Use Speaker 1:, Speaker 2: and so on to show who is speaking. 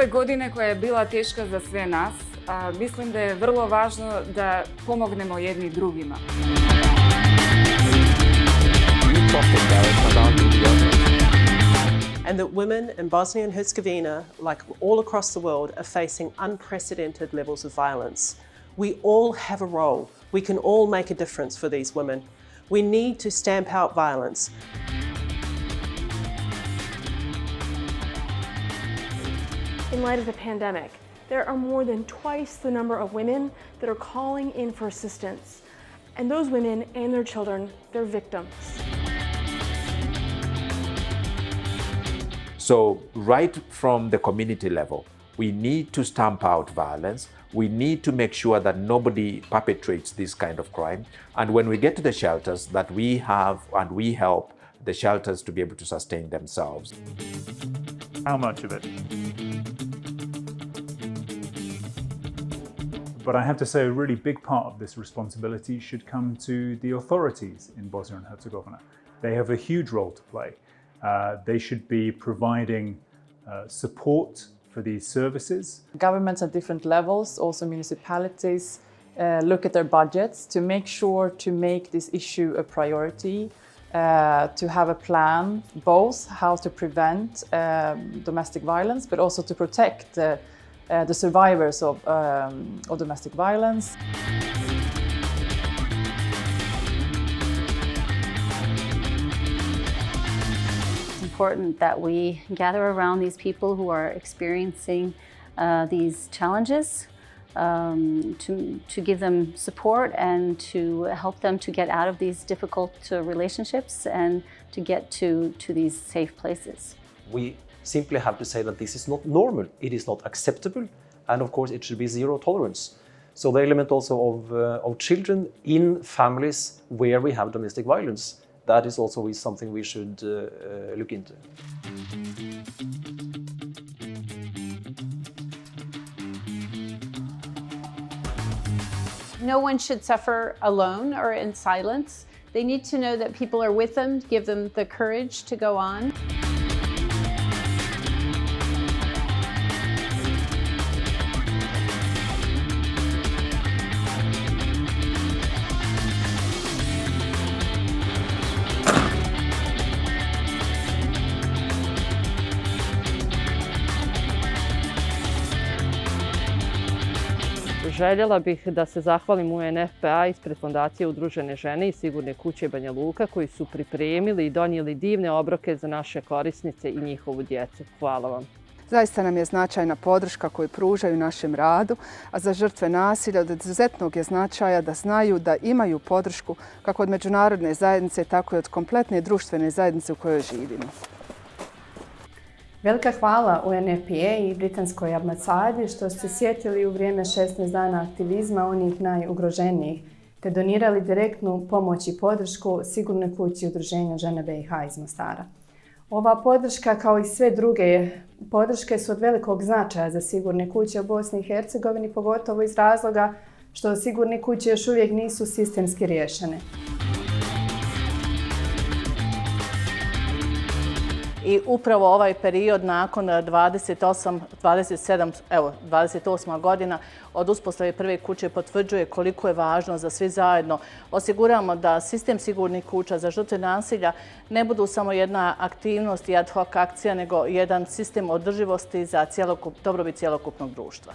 Speaker 1: ove godine koja je bila teška za sve nas, mislim da je vrlo važno da pomognemo jedni drugima.
Speaker 2: And that women in Bosnia and Herzegovina, like all across the world, are facing unprecedented levels of violence. We all have a role. We can all make a difference for these women. We need to stamp out violence.
Speaker 3: In light of the pandemic, there are more than twice the number of women that are calling in for assistance. And those women and their children, they're victims.
Speaker 4: So right from the community level, we need to stamp out violence. We need to make sure that nobody perpetrates this kind of crime. And when we get to the shelters, that we have and we help the shelters to be able to sustain themselves.
Speaker 5: How much of it? But I have to say a really big part of this responsibility should come to the authorities in Bosnia and Herzegovina. They have a huge role to play. They should be providing support for these services.
Speaker 6: Governments at different levels, also municipalities, look at their budgets to make sure to make this issue a priority, to have a plan, both how to prevent domestic violence, but also to protect the survivors of domestic violence.
Speaker 7: Important that we gather around these people who are experiencing these challenges, to give them support and to help them to get out of these difficult relationships and to get to these safe places.
Speaker 8: We simply have to say that this is not normal, it is not acceptable, and of course it should be zero tolerance. So the element also of children in families where we have domestic violence, that is also something we should look into.
Speaker 9: No one should suffer alone or in silence. They need to know that people are with them, give them the courage to go on.
Speaker 10: Željela bih da se zahvalim UNFPA ispred Fondacije Udružene žene i Sigurne kuće Banja Luka koji su pripremili i donijeli divne obroke za naše korisnice i njihovu djecu. Hvala vam.
Speaker 11: Zaista nam je značajna podrška koju pružaju našem radu, a za žrtve nasilja od izuzetnog je značaja da znaju da imaju podršku kako od međunarodne zajednice, tako i od kompletne društvene zajednice u kojoj živimo.
Speaker 3: Velika hvala UNFPA i Britanskoj ambasadi što ste sjetili u vrijeme 16 dana aktivizma onih najugroženijih, te donirali direktnu pomoć i podršku Sigurnoj kući Udruženja žena BiH iz Mostara. Ova podrška, kao i sve druge podrške, su od velikog značaja za sigurne kuće u Bosni i Hercegovini, pogotovo iz razloga što sigurne kuće još uvijek nisu sistemski riješene.
Speaker 6: I upravo ovaj period nakon 28 godina od uspostave prve kuće potvrđuje koliko je važno za svi zajedno osiguramo da sistem sigurnih kuća za žrtve nasilja ne budu samo jedna aktivnost i ad hoc akcija, nego jedan sistem održivosti za dobrobit cjelokupnog društva.